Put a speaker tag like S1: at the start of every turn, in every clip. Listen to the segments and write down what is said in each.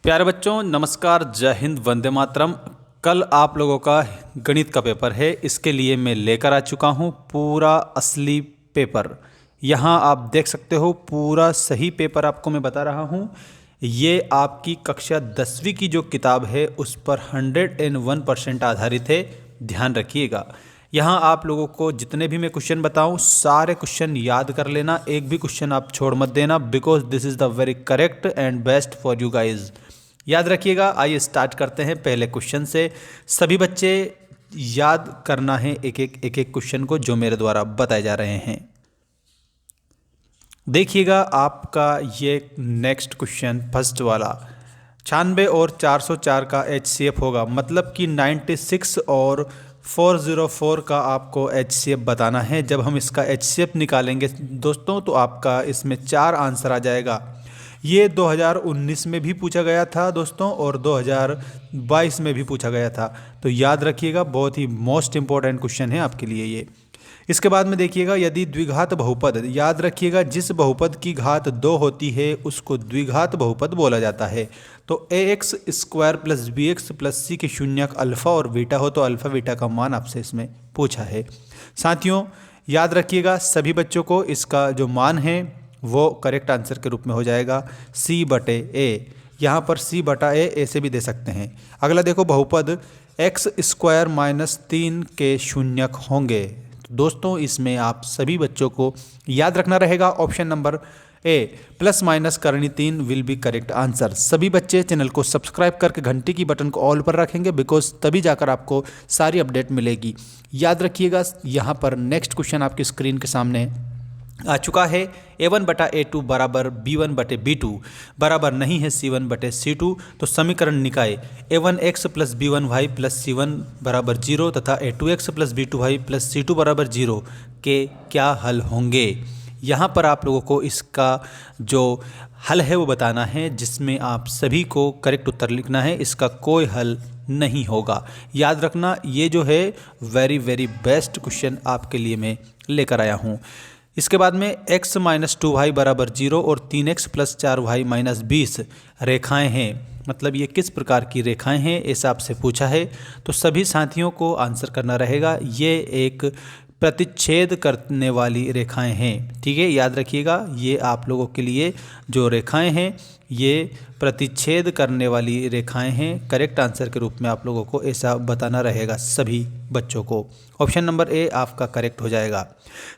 S1: प्यारे बच्चों, नमस्कार, जय हिंद, वंदे मातरम। कल आप लोगों का गणित का पेपर है। इसके लिए मैं लेकर आ चुका हूँ पूरा असली पेपर। यहाँ आप देख सकते हो, पूरा सही पेपर आपको मैं बता रहा हूँ। ये आपकी कक्षा 10वीं की जो किताब है उस पर 101% आधारित है। ध्यान रखिएगा। यहाँ आप लोगों को जितने भी मैं क्वेश्चन बताऊँ सारे क्वेश्चन याद कर लेना, एक भी क्वेश्चन आप छोड़ मत देना, because this is the very correct and best for you guys. याद रखिएगा। आइए स्टार्ट करते हैं पहले क्वेश्चन से। सभी बच्चे याद करना है एक एक क्वेश्चन को जो मेरे द्वारा बताए जा रहे हैं। देखिएगा आपका ये नेक्स्ट क्वेश्चन फर्स्ट वाला 96 और 404 का HCF होगा, मतलब कि 96 और 404 का आपको HCF बताना है। जब हम इसका HCF निकालेंगे दोस्तों तो आपका इसमें 4 आंसर आ जाएगा। ये 2019 में भी पूछा गया था दोस्तों और 2022 में भी पूछा गया था, तो याद रखिएगा, बहुत ही मोस्ट इंपॉर्टेंट क्वेश्चन है आपके लिए ये। इसके बाद में देखिएगा, यदि द्विघात बहुपद, याद रखिएगा, जिस बहुपद की घात 2 होती है उसको द्विघात बहुपद बोला जाता है। तो ax square plus B X plus C के शून्यक अल्फ़ा और बीटा हो तो अल्फ़ा बीटा का मान आपसे इसमें पूछा है। साथियों याद रखिएगा, सभी बच्चों को इसका जो मान है वो करेक्ट आंसर के रूप में हो जाएगा c/a। यहाँ पर c/a ऐसे भी दे सकते हैं। अगला देखो, बहुपद x स्क्वायर माइनस 3 के शून्यक होंगे। तो दोस्तों इसमें आप सभी बच्चों को याद रखना रहेगा option number A plus minus करनी 3 विल बी करेक्ट आंसर। सभी बच्चे चैनल को सब्सक्राइब करके घंटी की बटन को ऑल पर रखेंगे, बिकॉज तभी जाकर आपको सारी अपडेट मिलेगी। याद रखिएगा। यहाँ पर नेक्स्ट क्वेश्चन आपकी स्क्रीन के सामने आ चुका है। a1/a2 बराबर b1/b2 बराबर नहीं है c1/c2, तो समीकरण निकाय a1x plus b1y plus c1 बराबर 0 तथा a2x plus b2y plus c2 बराबर 0 के क्या हल होंगे। यहाँ पर आप लोगों को इसका जो हल है वो बताना है, जिसमें आप सभी को करेक्ट उत्तर लिखना है। इसका कोई हल नहीं होगा। याद रखना, ये जो है वेरी वेरी बेस्ट क्वेश्चन आपके लिए मैं लेकर आया हूँ। इसके बाद में x माइनस 2y बराबर 0 और 3x प्लस 4y माइनस 20 रेखाएं हैं, मतलब ये किस प्रकार की रेखाएं हैं ऐसा आपसे पूछा है। तो सभी साथियों को आंसर करना रहेगा। ये एक प्रतिच्छेद करने वाली रेखाएं हैं, ठीक है। याद रखिएगा, ये आप लोगों के लिए जो रेखाएं हैं ये प्रतिच्छेद करने वाली रेखाएं हैं। करेक्ट आंसर के रूप में आप लोगों को ऐसा बताना रहेगा सभी बच्चों को। ऑप्शन नंबर ए आपका करेक्ट हो जाएगा।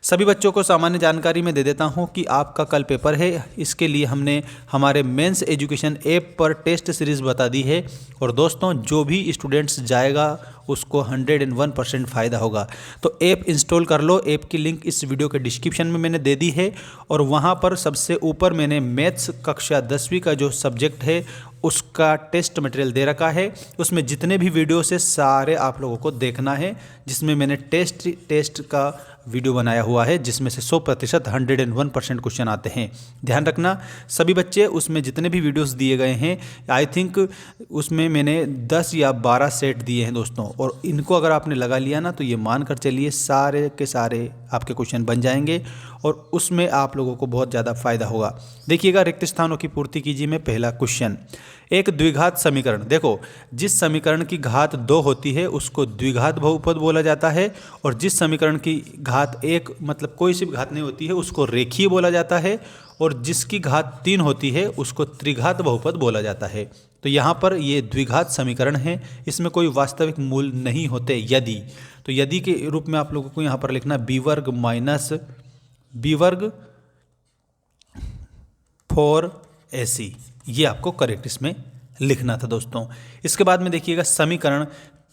S1: सभी बच्चों को सामान्य जानकारी में दे देता हूं कि आपका कल पेपर है। इसके लिए हमने हमारे मेंस एजुकेशन ऐप पर टेस्ट सीरीज़ बता दी है, और दोस्तों जो भी स्टूडेंट्स जाएगा उसको 101% फ़ायदा होगा। तो ऐप इंस्टॉल कर लो। ऐप की लिंक इस वीडियो के डिस्क्रिप्शन में मैंने दे दी है, और वहाँ पर सबसे ऊपर मैंने मैथ्स कक्षा 10वीं का जो सब्जेक्ट है उसका टेस्ट मटेरियल दे रखा है। उसमें जितने भी वीडियो से सारे आप लोगों को देखना है, जिसमें मैंने टेस्ट का वीडियो बनाया हुआ है, जिसमें से 100% 101% क्वेश्चन आते हैं। ध्यान रखना सभी बच्चे, उसमें जितने भी वीडियोस दिए गए हैं, आई थिंक उसमें मैंने 10 या 12 सेट दिए हैं दोस्तों, और इनको अगर आपने लगा लिया ना तो ये मान कर चलिए सारे के सारे आपके क्वेश्चन बन जाएंगे, और उसमें आप लोगों को बहुत ज़्यादा फायदा होगा। देखिएगा, रिक्त स्थानों की पूर्ति कीजिए में पहला क्वेश्चन। एक द्विघात समीकरण, देखो जिस समीकरण की घात 2 होती है उसको द्विघात बहुपद बोला जाता है, और जिस समीकरण की घात 1 मतलब कोई सी भी घात नहीं होती है उसको रेखीय बोला जाता है, और जिसकी घात 3 होती है उसको त्रिघात बहुपद बोला जाता है। तो यहाँ पर ये द्विघात समीकरण है, इसमें कोई वास्तविक मूल नहीं होते। यदि, तो यदि के रूप में आप लोगों को यहाँ पर लिखना b वर्ग माइनस b वर्ग 4ac, ये आपको करेक्ट इसमें लिखना था दोस्तों। इसके बाद में देखिएगा, समीकरण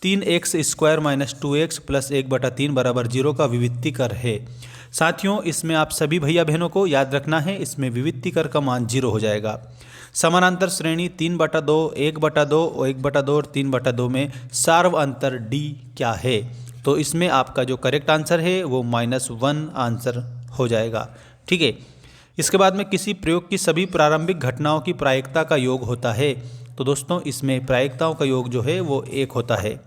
S1: 3x square minus 2x plus 1/3 बराबर 0 का विविक्तीकर है। साथियों इसमें आप सभी भैया बहनों को याद रखना है, इसमें विविक्तीकर का मान 0 हो जाएगा। समानांतर श्रेणी 3/2, 1/2 और 1/2 और 3/2 में सार्व अंतर d क्या है। तो इसमें आपका जो करेक्ट आंसर है वो -1 आंसर हो जाएगा, ठीक है। इसके बाद में किसी प्रयोग की सभी प्रारंभिक घटनाओं की प्रायिकता का योग होता है। तो दोस्तों इसमें प्रायिकताओं का योग जो है वो 1 होता है।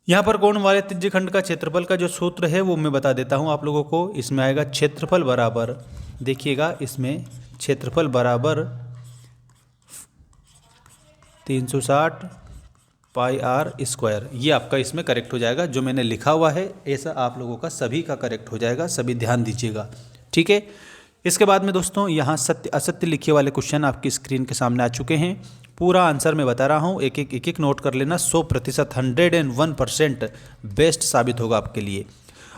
S1: यहाँ पर कोण वाले त्रिज्य खंड का क्षेत्रफल का जो सूत्र है वो मैं बता देता हूँ आप लोगों को। इसमें आएगा क्षेत्रफल बराबर, देखिएगा इसमें क्षेत्रफल बराबर 360 पाई आर स्क्वायर, ये आपका इसमें करेक्ट हो जाएगा। जो मैंने लिखा हुआ है ऐसा आप लोगों का सभी का करेक्ट हो जाएगा, सभी ध्यान दीजिएगा, ठीक है। इसके बाद में दोस्तों यहाँ सत्य असत्य लिखे वाले क्वेश्चन आपकी स्क्रीन के सामने आ चुके हैं। पूरा आंसर मैं बता रहा हूँ, एक एक नोट कर लेना। 100% 101% बेस्ट साबित होगा आपके लिए।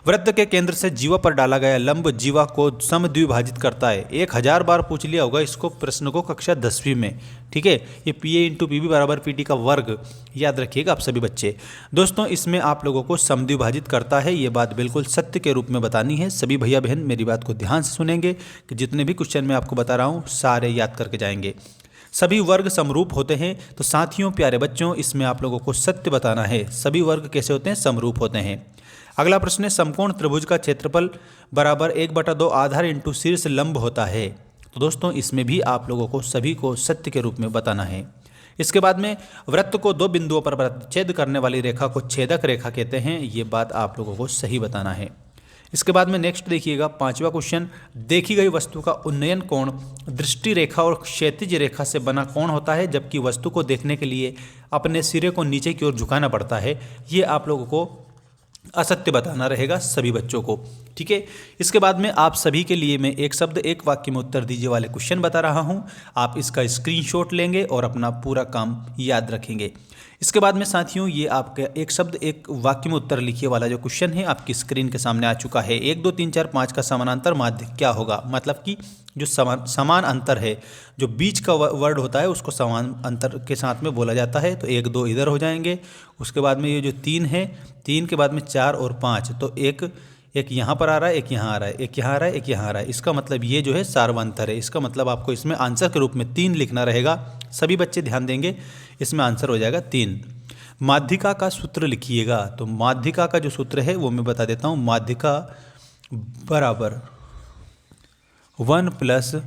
S1: वृत्त के केंद्र से जीवा पर डाला गया लंब जीवा को समद्विभाजित करता है। 1000 बार पूछ लिया होगा इसको प्रश्न को कक्षा 10वीं में, ठीक है। ये PA × PB बराबर PT का वर्ग, याद रखिएगा आप सभी बच्चे। दोस्तों इसमें आप लोगों को समद्विभाजित करता है, ये बात बिल्कुल सत्य के रूप में बतानी है। सभी भैया बहन मेरी बात को ध्यान से सुनेंगे कि जितने भी क्वेश्चन मैं आपको बता रहा हूँ सारे याद करके जाएंगे। सभी वर्ग समरूप होते हैं। तो साथियों प्यारे बच्चों इसमें आप लोगों को सत्य बताना है, सभी वर्ग कैसे होते हैं, समरूप होते हैं। अगला प्रश्न है, समकोण त्रिभुज का क्षेत्रफल बराबर 1/2 आधार इंटू शीर्ष लंब होता है। तो दोस्तों इसमें भी आप लोगों को सभी को सत्य के रूप में बताना है। इसके बाद में वृत्त को 2 बिंदुओं पर छेद करने वाली रेखा को छेदक रेखा कहते हैं, ये बात आप लोगों को सही बताना है। इसके बाद में नेक्स्ट देखिएगा 5वां क्वेश्चन, देखी गई वस्तु का उन्नयन कोण दृष्टि रेखा और क्षैतिज रेखा से बना कोण होता है, जबकि वस्तु को देखने के लिए अपने सिरे को नीचे की ओर झुकाना पड़ता है। ये आप लोगों को असत्य बताना रहेगा सभी बच्चों को, ठीक है। इसके बाद में आप सभी के लिए मैं एक शब्द एक वाक्य में उत्तर दीजिए वाले क्वेश्चन बता रहा हूं। आप इसका स्क्रीनशॉट लेंगे और अपना पूरा काम याद रखेंगे। इसके बाद में साथियों ये आपका एक शब्द एक वाक्य में उत्तर लिखिए वाला जो क्वेश्चन है आपकी स्क्रीन के सामने आ चुका है। 1 2 3 4 5 का समानांतर माध्य क्या होगा, मतलब कि जो समान अंतर है, जो बीच का वर्ड होता है उसको समान अंतर के साथ में बोला जाता है। तो 1 2 इधर हो जाएंगे। उसके बाद में ये जो 3 है, 3 के बाद में 4 और 5, तो एक यहाँ पर आ रहा है, एक यहाँ आ रहा है, एक यहाँ आ रहा है, एक यहाँ आ रहा है। इसका मतलब ये जो है सार्वंतर है। इसका मतलब आपको इसमें आंसर के रूप में 3 लिखना रहेगा। सभी बच्चे ध्यान देंगे, इसमें आंसर हो जाएगा 3। माध्यिका का सूत्र लिखिएगा। तो माध्यिका का जो सूत्र है वो मैं बता देता हूँ। माध्यिका बराबर 1 +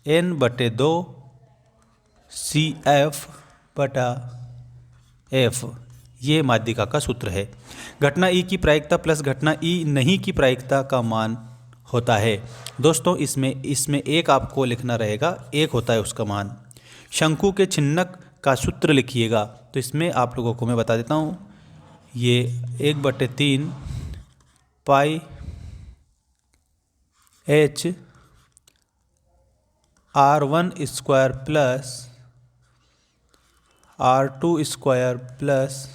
S1: n/2 CF/F, ये माध्यिका का सूत्र है। घटना E की प्रायिकता प्लस घटना E नहीं की प्रायिकता का मान होता है। दोस्तों इसमें एक आपको लिखना रहेगा, 1 होता है उसका मान। शंकु के छिन्नक का सूत्र लिखिएगा। तो इसमें आप लोगों को मैं बता देता हूँ, ये 1/3 पाई H R1² plus R2² plus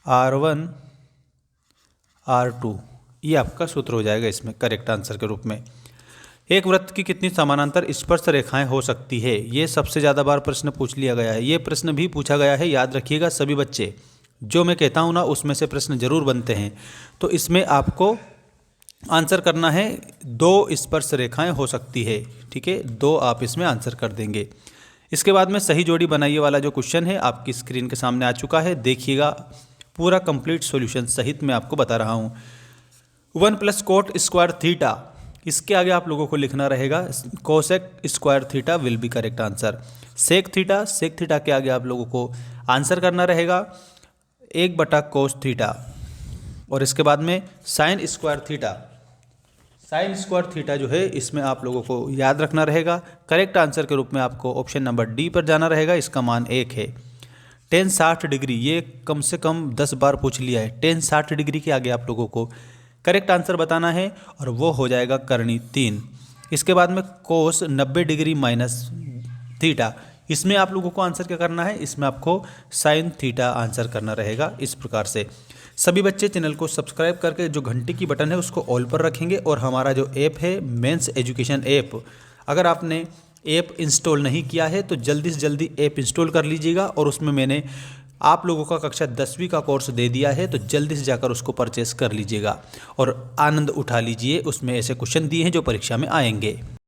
S1: R1 R2, ये आपका सूत्र हो जाएगा इसमें करेक्ट आंसर के रूप में। एक वृत्त की कितनी समानांतर स्पर्श रेखाएं हो सकती है, ये सबसे ज़्यादा बार प्रश्न पूछ लिया गया है। ये प्रश्न भी पूछा गया है, याद रखिएगा सभी बच्चे। जो मैं कहता हूँ ना उसमें से प्रश्न जरूर बनते हैं। तो इसमें आपको आंसर करना है 2 स्पर्श रेखाएं हो सकती है, ठीक है। 2 आप इसमें आंसर कर देंगे। इसके बाद में सही जोड़ी बनाइए वाला जो क्वेश्चन है आपकी स्क्रीन के सामने आ चुका है। देखिएगा पूरा कंप्लीट सॉल्यूशन सहित मैं आपको बता रहा हूँ। 1 + cot² थीटा, इसके आगे आप लोगों को लिखना रहेगा cosec² theta will be correct answer. Sec theta के आगे आप लोगों को आंसर करना रहेगा 1/cos थीटा। और इसके बाद में sin² थीटा जो है इसमें आप लोगों को याद रखना रहेगा। करेक्ट आंसर के रूप में आपको ऑप्शन नंबर डी पर जाना रहेगा, इसका मान 1 है। tan 60 डिग्री, ये कम से कम 10 बार पूछ लिया है। tan 60 डिग्री के आगे आप लोगों को करेक्ट आंसर बताना है और वो हो जाएगा करनी 3। इसके बाद में cos 90 डिग्री माइनस थीटा, इसमें आप लोगों को आंसर क्या करना है, इसमें आपको sin थीटा आंसर करना रहेगा। इस प्रकार से सभी बच्चे चैनल को सब्सक्राइब करके जो घंटी की बटन है उसको ऑल पर रखेंगे। और हमारा जो ऐप है मेंस एजुकेशन ऐप, अगर आपने ऐप इंस्टॉल नहीं किया है तो जल्दी से जल्दी ऐप इंस्टॉल कर लीजिएगा। और उसमें मैंने आप लोगों का कक्षा 10वीं का कोर्स दे दिया है, तो जल्दी से जाकर उसको परचेस कर लीजिएगा और आनंद उठा लीजिए। उसमें ऐसे क्वेश्चन दिए हैं जो परीक्षा में आएंगे।